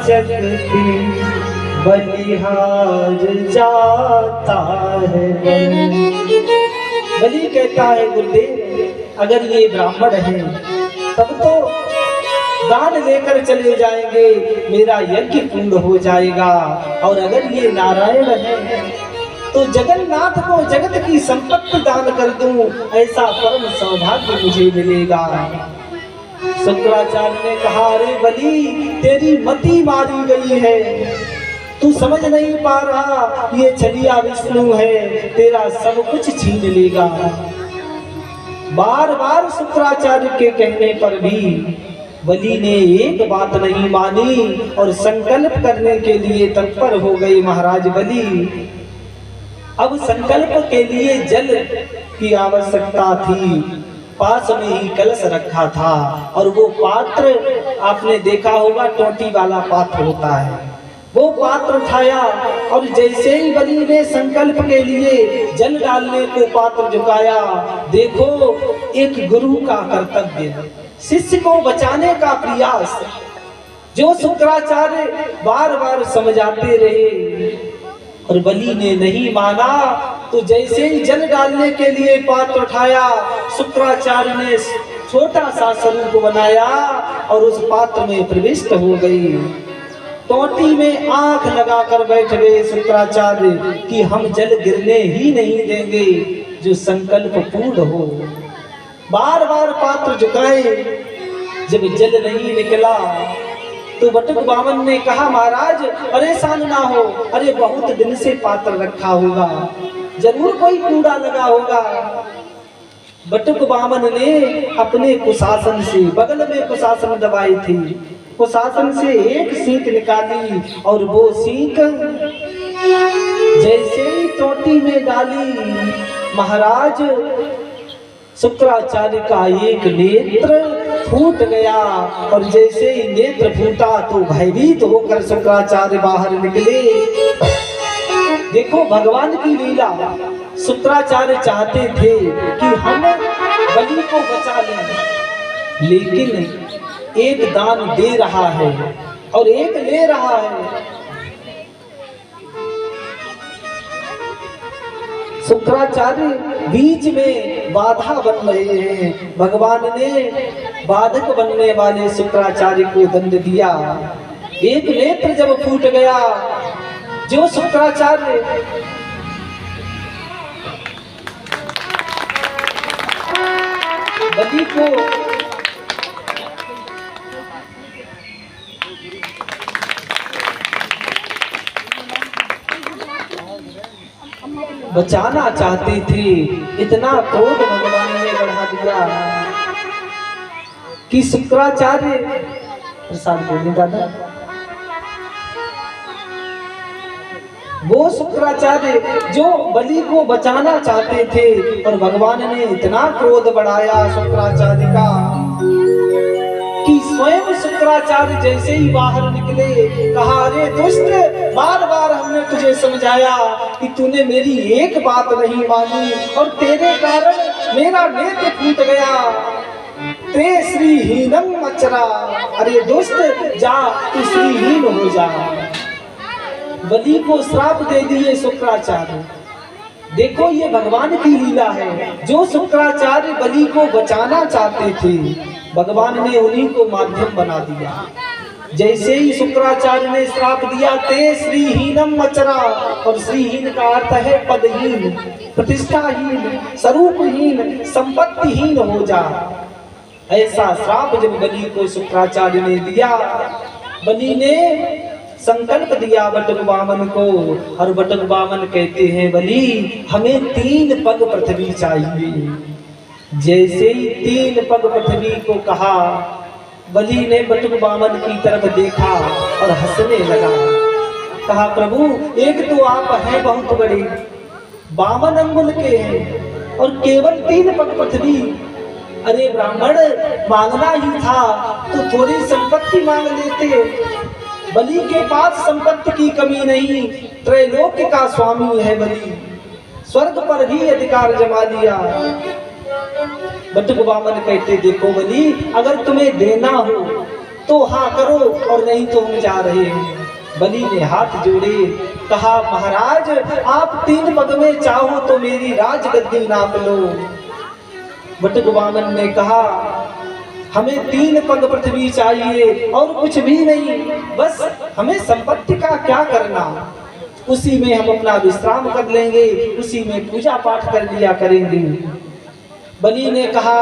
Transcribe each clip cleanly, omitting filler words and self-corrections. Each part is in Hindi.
शक्ति बलिहार जाता है। बलि कहता है गुरुदेव, अगर ये ब्राह्मण है तब तो दान लेकर चले जाएंगे, मेरा यज्ञ पूर्ण हो जाएगा। और अगर ये नारायण है तो जगन्नाथ को जगत की संपत्ति दान कर दूं, ऐसा परम सौभाग्य मुझे मिलेगा। शुक्राचार्य ने कहा, अरे बलि, तेरी मति मारी गई है, तू समझ नहीं पा रहा, ये छलिया विष्णु है, तेरा सब कुछ छीन लेगा। बार बार शुक्राचार्य के कहने पर भी बलि ने एक बात नहीं मानी और संकल्प करने के लिए तत्पर हो गई। महाराज बलि, अब संकल्प के लिए जल की आवश्यकता थी। पास में ही कलश रखा था और वो पात्र आपने देखा होगा, टोटी वाला पात्र होता है। वो पात्र उठाया और जैसे ही बलि ने संकल्प के लिए जल डालने को पात्र झुकाया, देखो एक गुरु का कर्तव्य, शिष्य को बचाने का प्रयास, जो शुक्राचार्य बार बार समझाते रहे और बलि ने नहीं माना। तो जैसे ही जल डालने के लिए पात्र उठाया, शुक्राचार्य ने छोटा सा स्वरूप बनाया और उस पात्र में प्रविष्ट हो गई। टोटी में आंख लगाकर बैठ गए शुक्राचार्य कि हम जल गिरने ही नहीं देंगे जो संकल्प पूर्ण हो। बार बार पात्र झुकाए, जब जल नहीं निकला तो बटुक बामन ने कहा, महाराज परेशान ना हो, अरे बहुत दिन से पात्र रखा होगा, जरूर कोई कूड़ा लगा होगा। बटुक बामन ने अपने कुशासन से, बगल में कुशासन दबाई थी, कुशासन से एक सीख निकाली और वो सीख जैसे ही टोटी में डाली, महाराज शुक्राचार्य का एक नेत्र फूट गया और जैसे ही नेत्र फूटा तो भयभीत होकर शुक्राचार्य बाहर निकले। देखो भगवान की लीला, शुक्राचार्य चाहते थे कि हम बलि को बचा लें, लेकिन एक दान दे रहा है और एक ले रहा है। शुक्राचार्य बीच में बाधा बन रहे हैं। भगवान ने बाधक बनने वाले शुक्राचार्य को दंड दिया। एक नेत्र जब फूट गया, जो शुक्राचार्य बलि को बचाना चाहते थे, इतना क्रोध भगवान ने बढ़ा दिया कि शुक्राचार्य, प्रसाद बोले दादा, वो शुक्राचार्य जो बलि को बचाना चाहते थे और भगवान ने इतना क्रोध बढ़ाया शुक्राचार्य का कि स्वयं शुक्राचार्य जैसे ही बाहर निकले, कहा, अरे दुष्ट, बार बार हमने तुझे समझाया कि तूने मेरी एक बात नहीं मानी और तेरे कारण मेरा नेत्र फूट गया। ते श्रीहीनम अचरा, अरे दुष्ट, जा तू श्रीहीन हो जा। बलि को श्राप दे दिए शुक्राचार्य। देखो ये भगवान की लीला है, जो शुक्राचार्य बलि को बचाना चाहते थे, भगवान ने उन्हीं को माध्यम बना दिया। जैसे ही शुक्राचार्य ने श्राप दिया, ते श्रीहीनम अचरा, और श्रीहीन का अर्थ है पदहीन, प्रतिष्ठाहीन, स्वरूपहीन, संपत्तिहीन हो जा। ऐसा श्राप जब बलि को शुक्राचार्य ने दिया, बलि ने संकल्प दिया बटुक बामन को, और बटुक बामन कहते हैं, बलि हमें 3 पग पृथ्वी चाहिए। जैसे ही 3 पग पृथ्वी को कहा, बलि ने बटुक बामन की तरफ देखा और हंसने लगा। कहा, प्रभु एक तो आप हैं बहुत बड़े, 52 अंगुल के हैं और केवल 3 पग पृथ्वी। अरे ब्राह्मण, मांगना ही था तो थोड़ी संपत्ति मांग लेते। बलि के पास संपत्ति की कमी नहीं, त्रैलोक्य का स्वामी है बलि, स्वर्ग पर भी अधिकार जमा लिया। बटुक बामन कहते, देखो बलि, अगर तुम्हें देना हो तो हाँ करो और नहीं तो हम जा रहे हैं। बलि ने हाथ जोड़े, कहा महाराज आप 3 पग में चाहो तो मेरी राजगद्दी नाप लो। बटुक वामन ने कहा हमें 3 पग पृथ्वी चाहिए और कुछ भी नहीं, बस हमें संपत्ति का क्या करना, उसी में हम अपना विश्राम कर लेंगे, उसी में पूजा पाठ कर लिया करेंगे। बलि ने कहा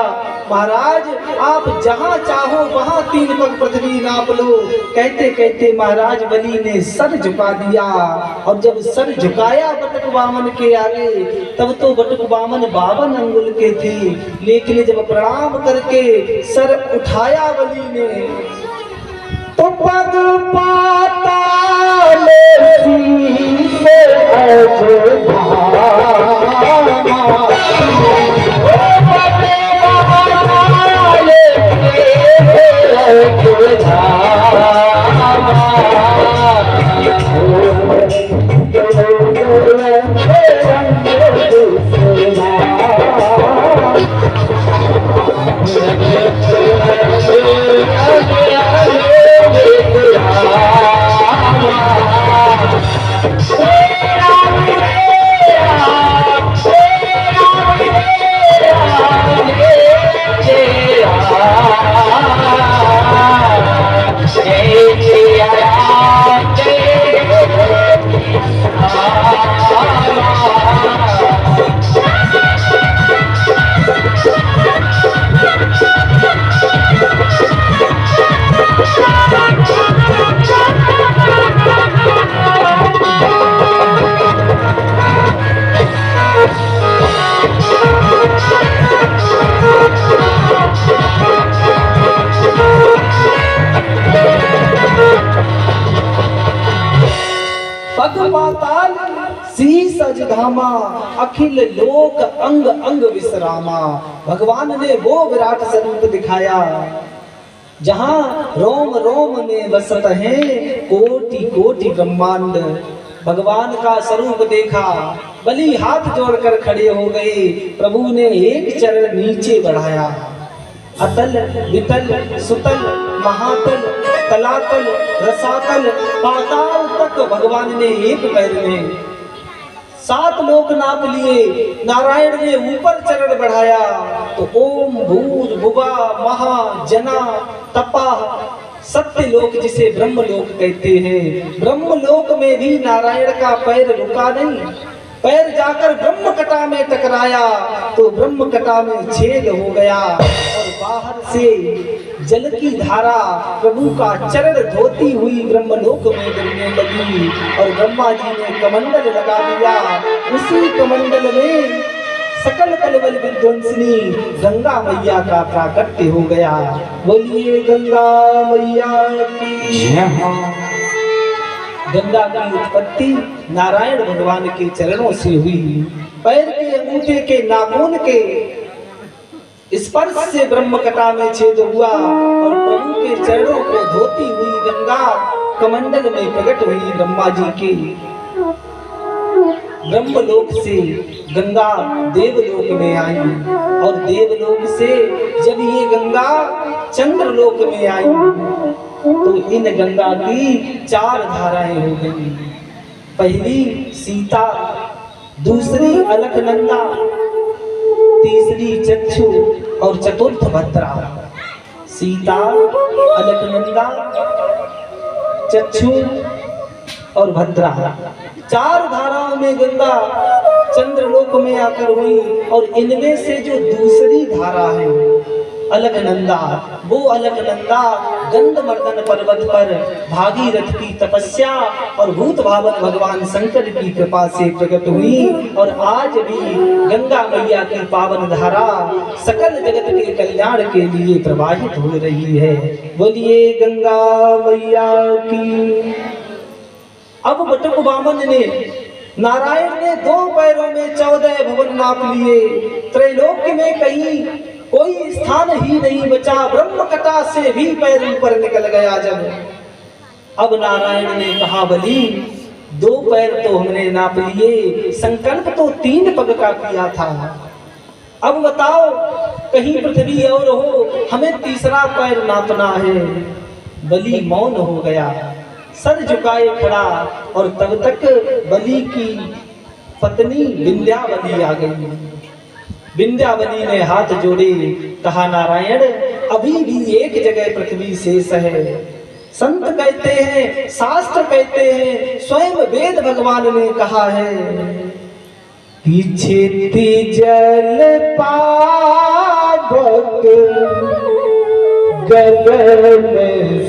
महाराज आप जहां चाहो वहां 3 पग पृथ्वी नाप लो। कहते कहते महाराज बलि ने सर झुका दिया, और जब सर झुकाया बटुक वामन के आगे, तब तो बटुक वामन 52 अंगुल के थे, लेकिन जब प्रणाम करके सर उठाया बलि ने, तो पग पाताल से पाताल शीस अजधामा, अखिल लोक अंग अंग विश्रामा। भगवान ने वो विराट स्वरूप दिखाया जहां रोम रोम में बसत है कोटि कोटि ब्रह्मांड। भगवान का स्वरूप देखा, बलि हाथ जोड़कर खड़े हो गए। प्रभु ने एक चरण नीचे बढ़ाया, अतल वितल सुतल महातल तलातल रसातल पाताल तक भगवान ने एक पैर में 7 लोक नाप लिए। नारायण ने ऊपर चरण बढ़ाया तो ओम भूर भुवा महा जना तपा सत्य लोक, जिसे ब्रह्म लोक कहते हैं। ब्रह्म लोक में भी नारायण का पैर रुका नहीं, पैर जाकर ब्रह्म कटा में टकराया तो ब्रह्म कटा में छेद हो गया, और बाहर से जल की धारा प्रभु का चरण धोती हुई ब्रह्मलोक में गिरने लगी, और ब्रह्मा जी ने कमंडल लगा दिया। उसी कमंडल में सकल कलवल विध्वंसिनी गंगा मैया का प्राकट्य हो गया। बोलिए गंगा मैया की। गंगा की उत्पत्ति नारायण भगवान के चरणों से हुई। पैर के अंगूठे के नाखून के स्पर्श से ब्रह्म कटा में छेद हुआ, और प्रभु के चरणों को धोती हुई गंगा कमंडल में प्रकट हुई ब्रह्मा जी की। ब्रह्मलोक से गंगा देवलोक में आई, और देवलोक से जब ये गंगा चंद्रलोक में आई तो इन गंगा की 4 धाराएं हो गई। पहली सीता, दूसरी अलकनंदा, तीसरी चक्षु और चतुर्थ भद्रा। सीता, अलकनंदा, चक्षु और भद्रा, 4 धाराओं में गंगा चंद्रलोक में आकर हुई। और इनमें से जो दूसरी धारा है अलकनंदा, वो अलकनंदा गंधमर्दन पर्वत पर भागीरथ की तपस्या और भूत भावन भगवान शंकर की कृपा से प्रकट हुई। और आज भी गंगा मैया की पावन धारा सकल जगत के कल्याण के लिए प्रवाहित हो रही है। बोलिए गंगा मैया की। अब बटुक वामन ने, नारायण ने 2 पैरों में 14 भवन नाप लिए। त्रैलोक्य में कहीं कोई स्थान ही नहीं बचा, ब्रह्म कटा से भी पैर ऊपर निकल गया। जब अब नारायण ने कहा बलि 2 पैर तो हमने नाप लिए, संकल्प तो 3 पग का किया था। अब बताओ कहीं पृथ्वी और हो, हमें तीसरा पैर नापना है। बलि मौन हो गया, सर झुकाए खड़ा। और तब तक बलि की पत्नी विंध्यावली आ गई। विंध्यावली ने हाथ जोड़े, कहा नारायण अभी भी एक जगह पृथ्वी शेष है। संत कहते हैं, शास्त्र कहते हैं, स्वयं वेद भगवान ने कहा है, छिति जल पावक गगन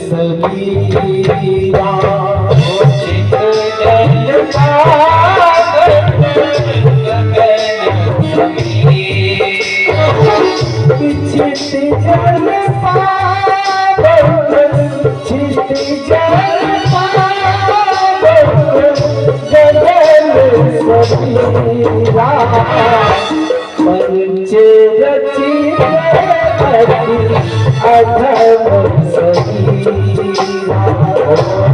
समीरा। छित जल पावक गगन समीरा। छित जल पावक, छित जल पावक गगन समीरा। पंचे रची अधम समीरा।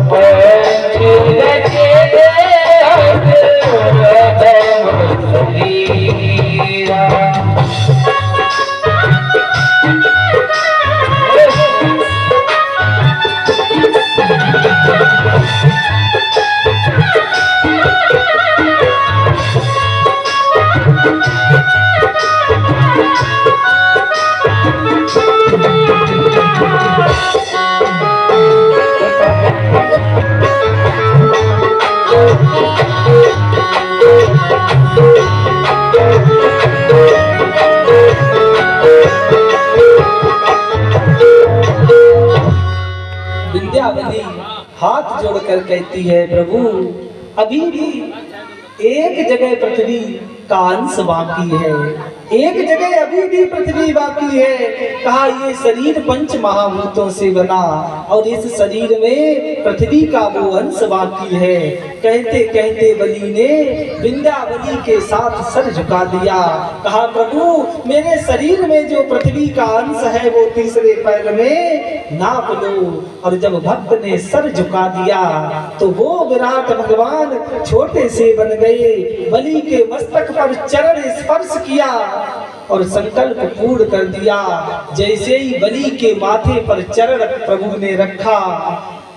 पंचे रची अधम समीरा। विंध्यावली हाथ जोड़कर कहती है, प्रभु अभी भी एक जगह पृथ्वी का अंश बाकी है, एक जगह अभी भी पृथ्वी बाकी है। कहा ये शरीर पंच महाभूतों से बना और इस शरीर में पृथ्वी का वो अंश बाकी है। कहते कहते बलि ने विंध्यावली के साथ सर झुका दिया। कहा प्रभु मेरे शरीर में जो पृथ्वी का अंश है वो तीसरे पैर में नाप लो। और जब भक्त ने सर झुका दिया तो वो विराट भगवान छोटे से बन गए। बलि के मस्तक पर चरण स्पर्श किया और संकल्प पूर्ण कर दिया। जैसे ही बलि के माथे पर चरण प्रभु ने रखा,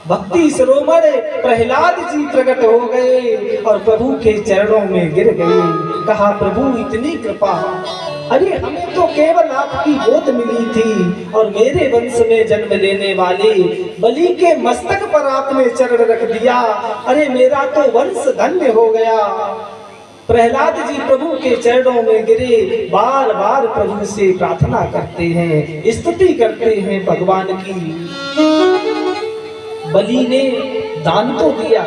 भक्ति सरोवर प्रहलाद जी प्रकट हो गए और प्रभु के चरणों में गिर गए। कहा प्रभु इतनी कृपा, अरे हमें तो केवल आपकी गोद मिली थी और मेरे वंश में जन्म लेने वाले बलि के मस्तक पर आपने चरण रख दिया। अरे मेरा तो वंश धन्य हो गया। प्रहलाद जी प्रभु के चरणों में गिरे, बार बार प्रभु से प्रार्थना करते हैं, स्तुति करते हैं भगवान की। बलि ने दान तो दिया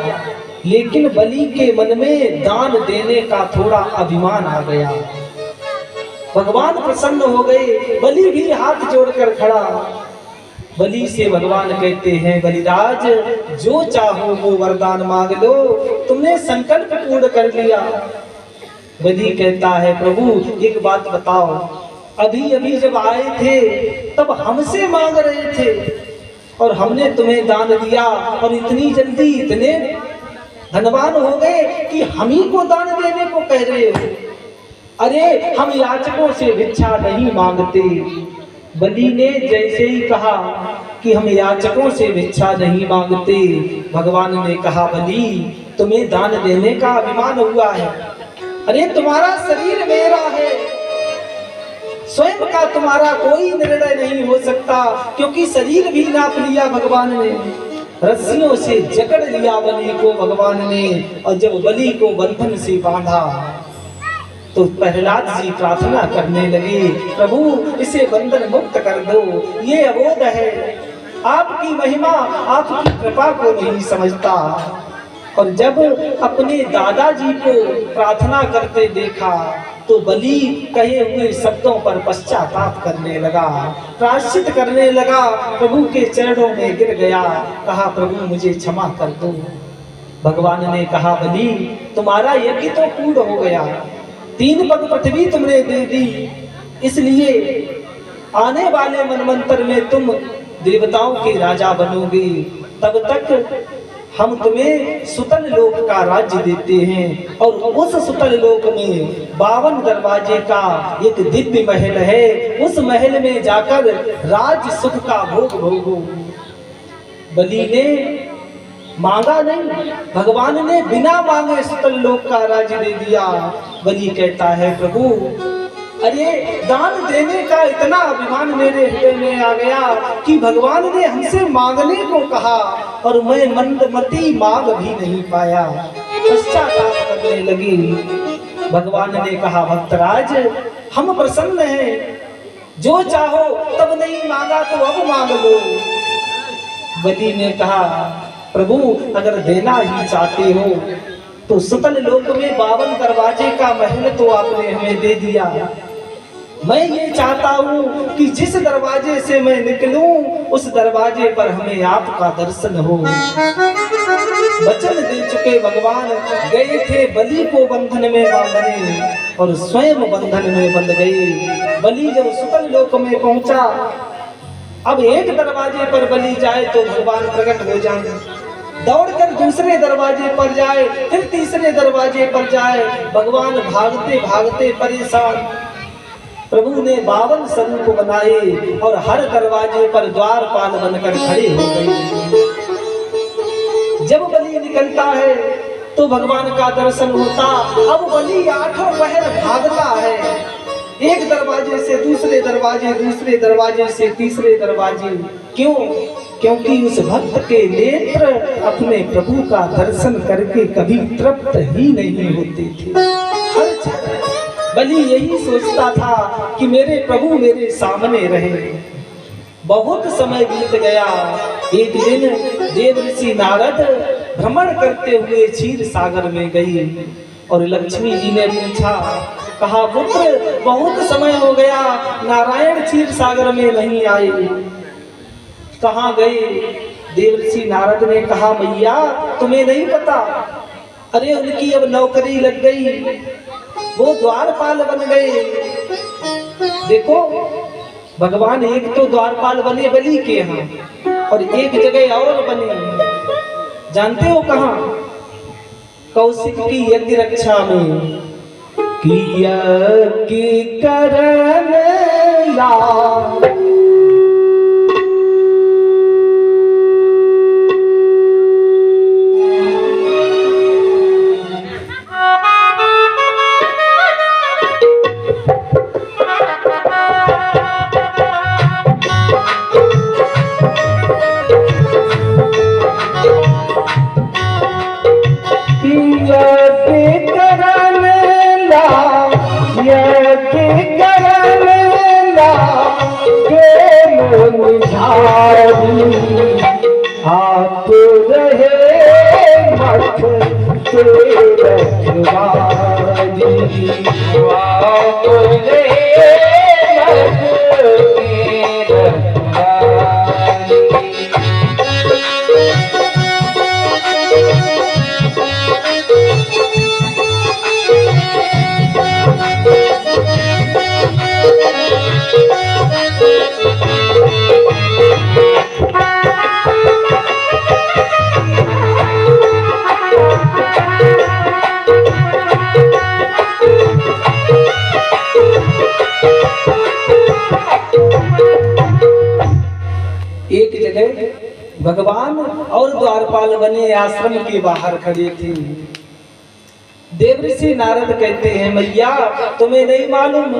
लेकिन बलि के मन में दान देने का थोड़ा अभिमान आ गया। भगवान प्रसन्न हो गए, बलि भी हाथ जोड़कर खड़ा। बलि से भगवान कहते हैं, बलिराज जो चाहो वो वरदान मांग लो, तुमने संकल्प पूर्ण कर लिया। बलि कहता है प्रभु एक बात बताओ, अभी अभी जब आए थे तब हमसे मांग रहे थे और हमने तुम्हें दान दिया और इतनी जल्दी इतने धनवान हो गए कि हम ही को दान देने को कह रहे हो। अरे हम याचकों से भिक्षा नहीं मांगते। बलि ने जैसे ही कहा कि हम याचकों से भिक्षा नहीं मांगते, भगवान ने कहा बलि तुम्हें दान देने का अभिमान हुआ है। अरे तुम्हारा शरीर मेरा है, स्वयं का तुम्हारा कोई निर्णय नहीं हो सकता, क्योंकि शरीर भी नाप लिया भगवान ने, रस्सियों से जकड़ लिया बलि को भगवान ने। और जब बलि को बंधन से बांधा तो प्रहलाद जी प्रार्थना करने लगे, प्रभु इसे बंधन मुक्त कर दो, ये अबोध है, आपकी महिमा आपकी कृपा को नहीं समझता। और जब अपने दादाजी को प्रार्थना करते देखा तो बलि कहे हुए शब्दों पर पश्चाताप करने लगा, प्रायश्चित करने लगा, प्रभु के चरणों में गिर गया। कहा प्रभु मुझे क्षमा कर दो। भगवान ने कहा बलि तुम्हारा यज्ञ तो पूर्ण हो गया, 3 पग पृथ्वी तुमने दे दी, इसलिए आने वाले मनवंतर में तुम देवताओं के राजा बनोगे। तब तक हम तुम्हें सुतल लोक का राज्य देते हैं और उस सुतल लोक में 52 दरवाजे का एक दिव्य महल है, उस महल में जाकर राज सुख का भोग भोगो। बलि ने मांगा नहीं, भगवान ने बिना मांगे सुतल लोक का राज्य दे दिया। बलि कहता है प्रभु, अरे दान देने का इतना अभिमान मेरे हृदय में आ गया कि भगवान ने हमसे मांगने को कहा और मैं मंदमती मांग भी नहीं पाया, पश्चाताप करने लगी। भगवान ने कहा, भक्तराज हम प्रसन्न हैं, जो चाहो तब नहीं मांगा तो अब मांग लो। बलि ने कहा, प्रभु अगर देना ही चाहते हो तो सुतल लोक में 52 दरवाजे का महल तो आपने हमें दे दिया। मैं ये चाहता हूँ कि जिस दरवाजे से मैं निकलूं उस दरवाजे पर हमें आपका दर्शन हो। वचन दे चुके भगवान गए थे बलि को बंधन में बांधने और स्वयं बंधन में बंध गए। बलि जब सुतल लोक में पहुंचा, अब एक दरवाजे पर बलि जाए तो भगवान प्रकट हो जाए, दौड़कर दूसरे दरवाजे पर जाए, फिर तीसरे दरवाजे पर जाए, भगवान भागते भागते परेशान। प्रभु ने 52 स्वरूप बनाए और हर दरवाजे पर द्वारपाल बनकर खड़े हो गए। जब बलि निकलता है तो भगवान का दर्शन होता। अब बलि 8 पहर भागता है, एक दरवाजे से दूसरे दरवाजे, दूसरे दरवाजे से तीसरे दरवाजे। क्यों? क्योंकि उस भक्त के नेत्र अपने प्रभु का दर्शन करके कभी तृप्त ही नहीं होते थे। हर बलि यही सोचता था कि मेरे प्रभु मेरे सामने रहे। बहुत समय बीत गया। एक दिन देव ऋषि नारद भ्रमण करते हुए क्षीर सागर में गई और लक्ष्मी जी ने पूछा, कहा, पुत्र बहुत समय हो गया, नारायण क्षीर सागर में नहीं आए, कहाँ गए? देव ऋषि नारद ने कहा, मैया तुम्हें नहीं पता, अरे उनकी अब नौकरी लग गई, वो द्वारपाल बन गए। देखो भगवान एक तो द्वारपाल बने बलि के यहाँ और एक जगह और बने, जानते हो कहाँ? कौशिक की यज्ञ रक्षा में। किया की करन ला आप रहे मठ से रखवारी, आप रहे मठ से रखवारी। भगवान और द्वारपाल बने आश्रम के बाहर खड़े थे। देवऋषि नारद कहते हैं, मैया तुम्हें नहीं मालूम,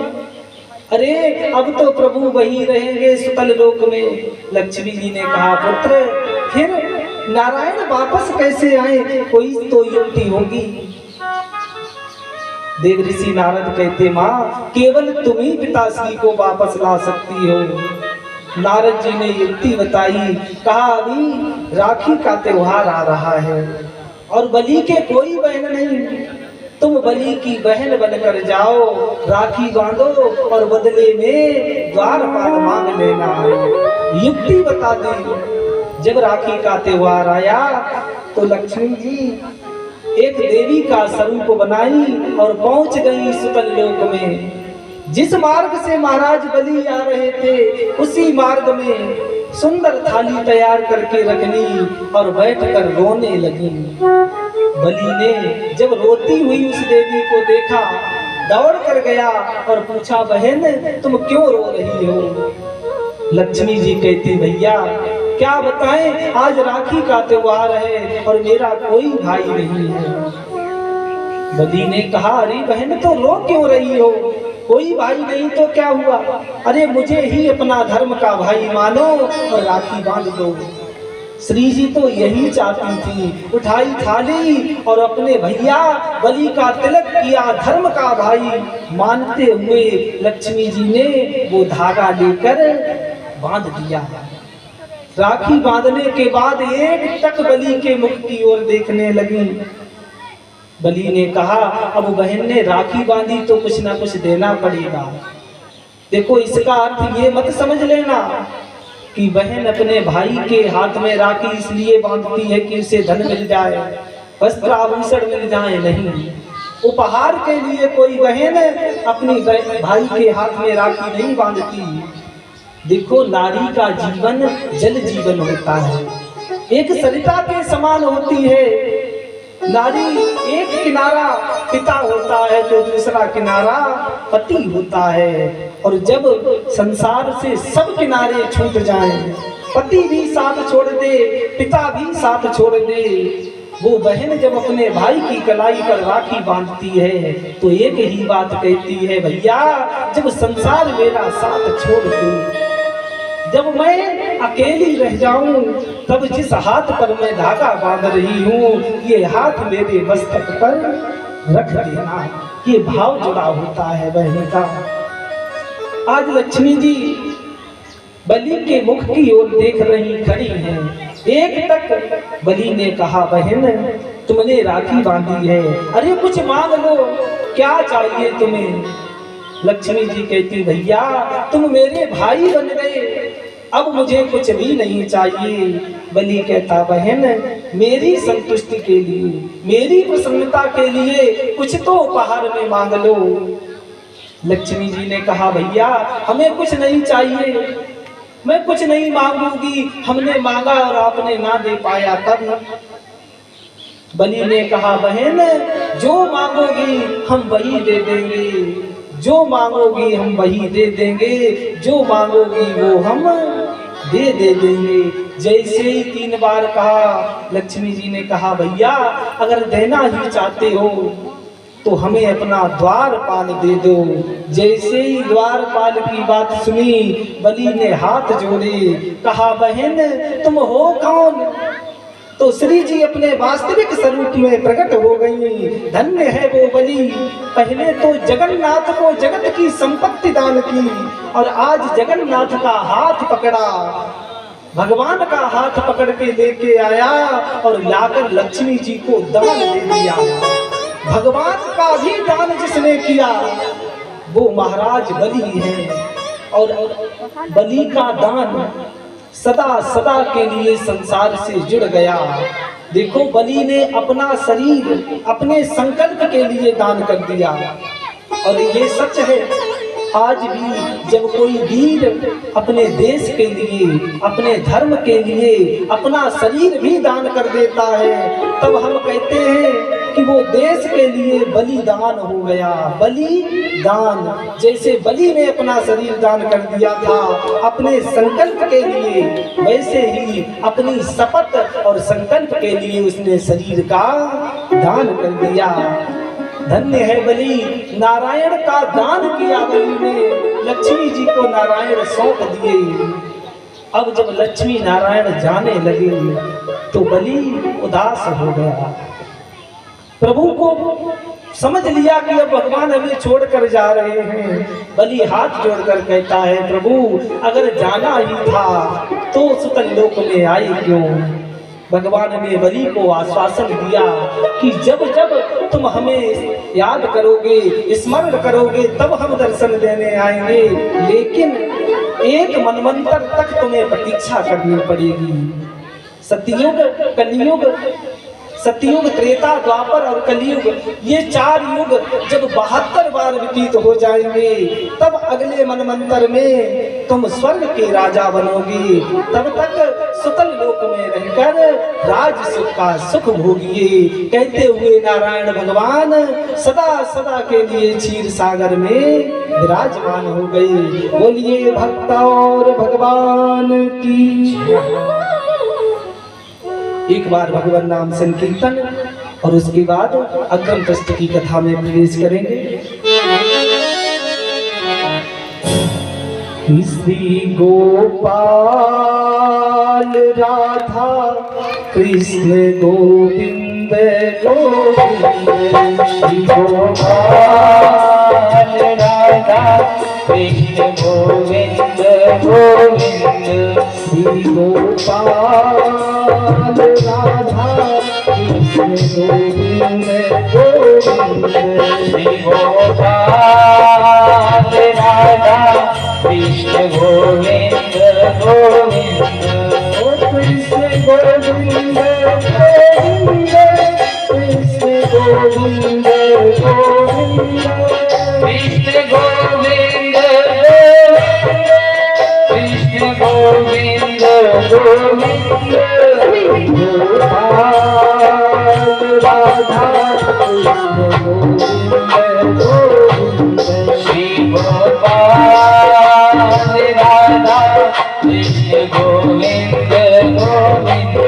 अरे अब तो प्रभु वही रहेंगे सुतल लोक में। लक्ष्मी जी ने कहा, पुत्र फिर नारायण वापस कैसे आए, कोई तो युक्ति होगी। देवऋषि नारद कहते, माँ केवल तुम ही पिताश्री को वापस ला सकती हो। नारद जी ने युक्ति बताई, कहा अभी राखी का त्योहार आ रहा है और बलि के कोई बहन नहीं, तुम बलि की बहन बनकर जाओ, राखी बांधो और बदले में द्वारपाल मांग लेना। युक्ति बता दी। जब राखी का त्योहार आया तो लक्ष्मी जी एक देवी का स्वरूप बनाई और पहुंच गई सुतल लोक में। जिस मार्ग से महाराज बलि आ रहे थे उसी मार्ग में सुंदर थाली तैयार करके रखनी और बैठकर रोने लगी। बलि ने जब रोती हुई उस देवी को देखा, दौड़ कर गया और पूछा, बहन तुम क्यों रो रही हो? लक्ष्मी जी कहती, भैया क्या बताएं, आज राखी का त्योहार है और मेरा कोई भाई नहीं है। बलि ने कहा, अरे बहन तो रो क्यों रही हो, कोई भाई नहीं तो क्या हुआ, अरे मुझे ही अपना धर्म का भाई मानो और राखी बांध दो। श्री जी तो यही चाहती थी, उठाई थाली और अपने भैया बलि का तिलक किया, धर्म का भाई मानते हुए लक्ष्मी जी ने वो धागा लेकर बांध दिया। राखी बांधने के बाद एक टक बलि के मुख की ओर देखने लगी। बलि ने कहा, अब बहन ने राखी बांधी तो कुछ ना कुछ देना पड़ेगा। देखो, इसका अर्थ ये मत समझ लेना कि बहन अपने भाई के हाथ में राखी इसलिए बांधती है कि उसे धन मिल जाए, वस्त्र आभूषण मिल जाए, नहीं। उपहार के लिए कोई बहन अपनी भाई के हाथ में राखी नहीं बांधती। देखो, नारी का जीवन जल जीवन होता है, एक सरिता के समान होती है। नारी एक किनारा पिता होता है तो दूसरा किनारा पति होता है। और जब संसार से सब किनारे छूट जाएं, पति भी साथ छोड़ दे, पिता भी साथ छोड़ दे, वो बहन जब अपने भाई की कलाई पर राखी बांधती है तो एक ही बात कहती है, भैया जब संसार मेरा साथ छोड़ दे, जब मैं अकेली रह जाऊं, तब जिस हाथ पर मैं धागा बांध रही हूँ, ये हाथ मेरे मस्तक पर रख देना। ये भाव जुड़ा होता है बहन का। आज लक्ष्मी जी बलि के मुख की ओर देख रही खड़ी हैं। एक तक बलि ने कहा, बहन तुमने राखी बांधी है, अरे कुछ मांग लो, क्या चाहिए तुम्हें। लक्ष्मी जी कहती, भैया तुम मेरे भाई बन गए, अब मुझे कुछ भी नहीं चाहिए। बलि कहता, बहन मेरी संतुष्टि के लिए, मेरी प्रसन्नता के लिए कुछ तो उपहार में मांग लो। लक्ष्मी जी ने कहा, भैया हमें कुछ नहीं चाहिए, मैं कुछ नहीं मांगूंगी, हमने मांगा और आपने ना दे पाया तब। बलि ने कहा, बहन जो मांगोगी हम वही दे देंगे, जो मांगोगी हम वही दे देंगे, जो मांगोगी वो हम दे देंगे। जैसे ही 3 बार कहा, लक्ष्मी जी ने कहा, भैया अगर देना ही चाहते हो तो हमें अपना द्वारपाल दे दो। जैसे ही द्वारपाल की बात सुनी, बलि ने हाथ जोड़े, कहा, बहन तुम हो कौन। तो श्री जी अपने वास्तविक स्वरूप में प्रकट हो गई। धन्य है वो बलि, पहले तो जगन्नाथ को जगत की संपत्ति दान की और आज जगन्नाथ का हाथ पकड़ा, भगवान का हाथ पकड़ के लेके आया और लाकर लक्ष्मी जी को दान दे दिया। भगवान का भी दान जिसने किया वो महाराज बलि है। और बलि का दान सदा सदा के लिए संसार से जुड़ गया। देखो, बलि ने अपना शरीर अपने संकल्प के लिए दान कर दिया। और ये सच है, आज भी जब कोई वीर अपने देश के लिए, अपने धर्म के लिए अपना शरीर भी दान कर देता है, तब हम कहते हैं कि वो देश के लिए बलिदान हो गया। बलिदान, जैसे बलि ने अपना शरीर दान कर दिया था अपने संकल्प के लिए, वैसे ही अपनी शपथ और संकल्प के लिए उसने शरीर का दान कर दिया। धन्य है बलि, नारायण का दान किया बलि ने, लक्ष्मी जी को नारायण सौंप दिए। अब जब लक्ष्मी नारायण जाने लगे तो बलि उदास हो गया। प्रभु को समझ लिया कि अब भगवान हमें छोड़कर जा रहे हैं। बलि हाथ जोड़कर कहता है, प्रभु अगर जाना ही था तो सुतन लोक में आए क्यों। भगवान ने बलि को आश्वासन दिया कि जब जब तुम हमें याद करोगे, स्मरण करोगे, तब हम दर्शन देने आएंगे, लेकिन एक मनवंतर तक तुम्हें प्रतीक्षा करनी पड़ेगी। सतयुग, कलयुग, सतयुग, त्रेता, द्वापर और कलयुग, ये 4 युग जब 72 बार व्यतीत हो जाएंगे, तब अगले मनमंतर में तुम स्वर्ग के राजा बनोगी। तब तक सुतल लोक में रहकर राज सुख का सुख भोगिए। कहते हुए नारायण भगवान सदा सदा के लिए क्षीर सागर में विराजमान हो गए। बोलिए भक्त और भगवान की। एक बार भगवान नाम संकीर्तन और उसके बाद अक्रम कष्ट की कथा में प्रवेश करेंगे। श्री गोपाल राधा कृष्ण गोविंद गोविंद, श्री गोपाल राधा कृष्ण गोविंद गोविंद, श्री गोपाल राधा कृष्ण गोविंद गोविंद, श्री गोपाल राधा कृष्ण गोविंद गोविंद, ओ कृष्ण गोविंद गोविंद, कृष्ण गोविंद गोविंद, कृष्ण गोविंद कृष्ण गोविंद गोविंद, राधा कृष्ण गोविंद गोविंद, श्री गोपाल राधा कृष्ण गोविंद गोविंद।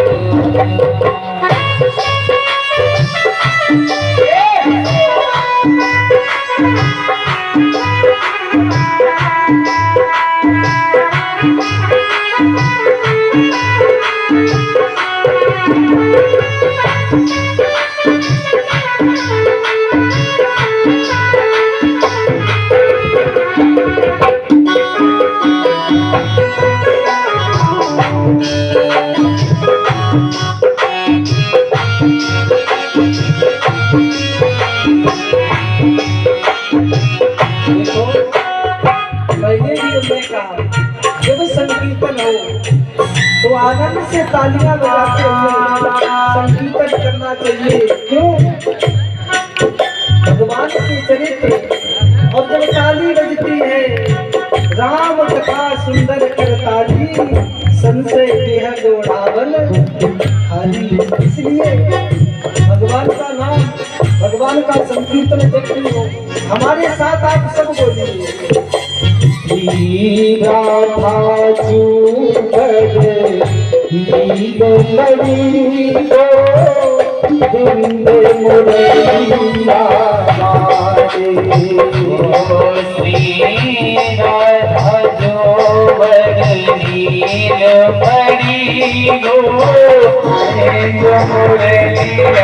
जब संकीर्तन हो तो आनंद से तालियां बजाते हुए संकीर्तन करना चाहिए। क्यों? भगवान के चरित्र और जब ताली बजती है, राम कथा सुंदर करताली, संशय देह गौड़ावन खाली। इसलिए भगवान का नाम, भगवान का संकीर्तन देखते हो। हमारे साथ आप सब बोलिए। राधा चूकर बिंद मुरैया श्री राधा जो नील मणि गो मुरैया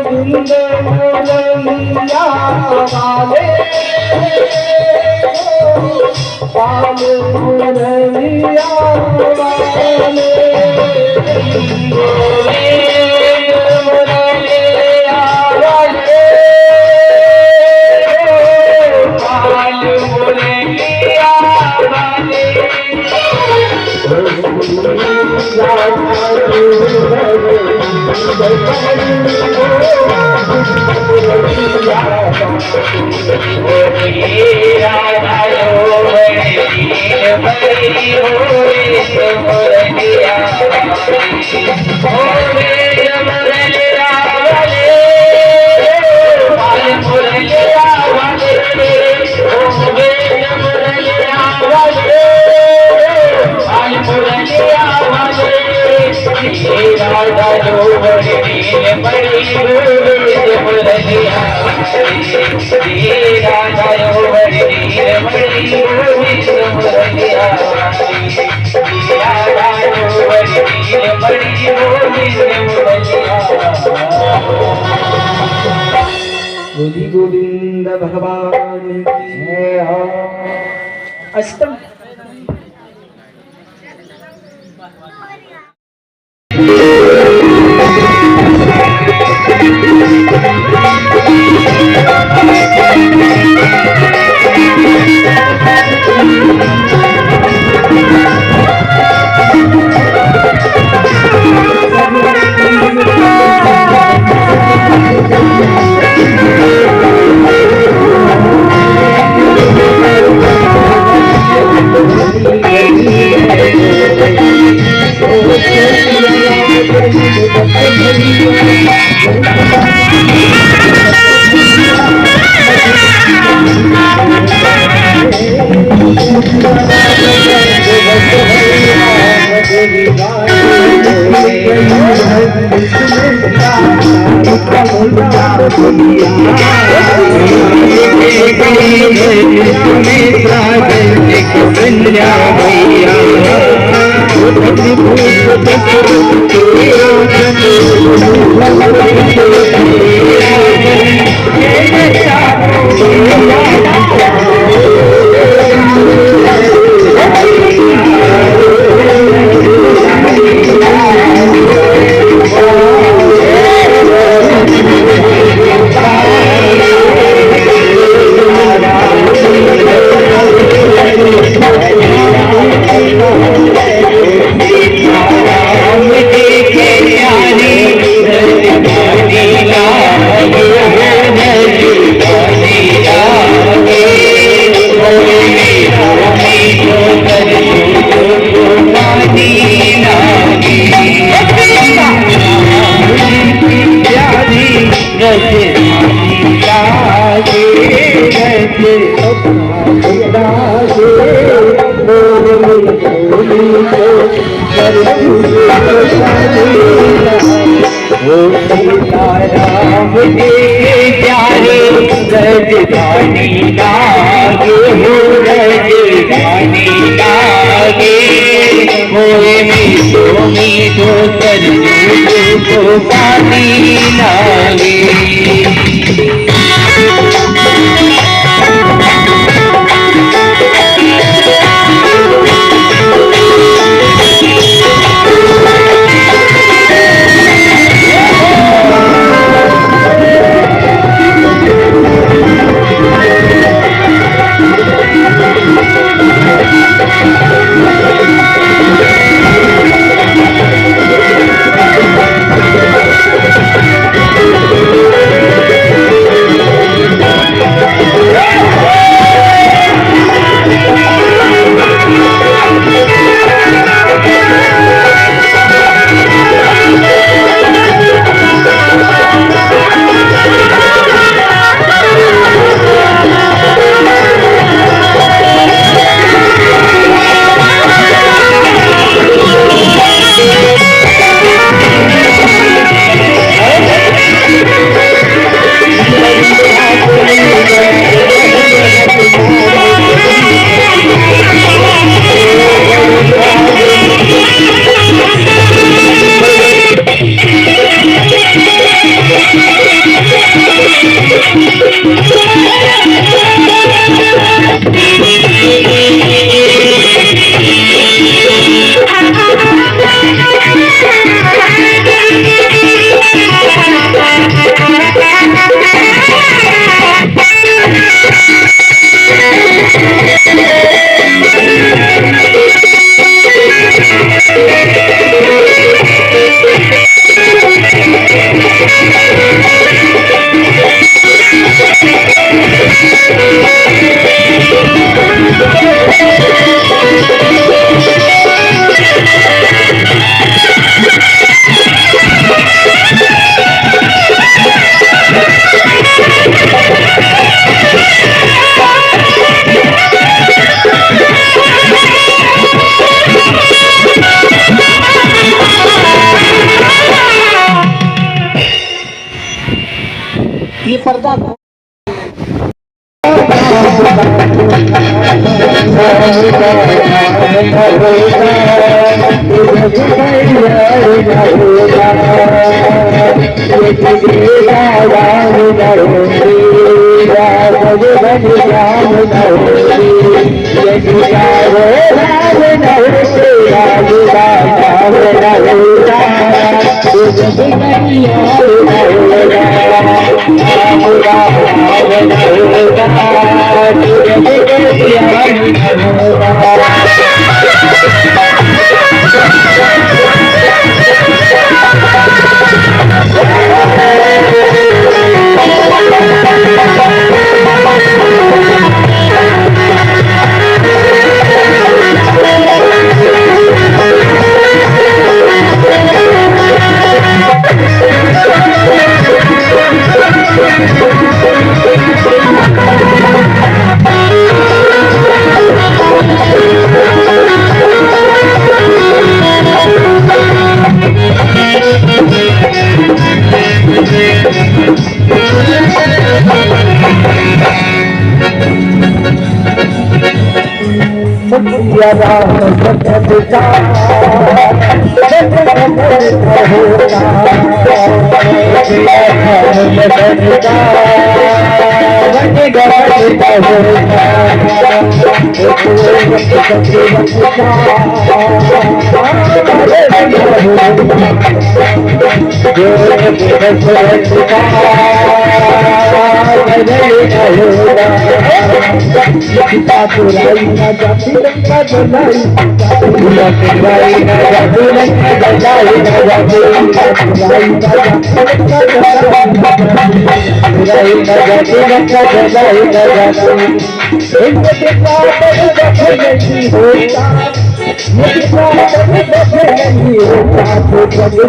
बिंद मुरैया वाले पाल मुरैया वाले, मुरैया वाले पाल मुरैया वाले, गोविंद भगवान की अष्टम ये पर्दा राम जगत का पुराई ना जाती रंगा जलाई पुराई ना जाती रंगा जलाई पुराई ना जाती रंगा जलाई पुराई ना जाती रंगा जलाई इनके साथ नहीं होता मेरे साथ नहीं होता तो कभी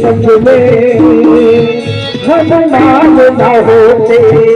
संग में हनुमान न होते।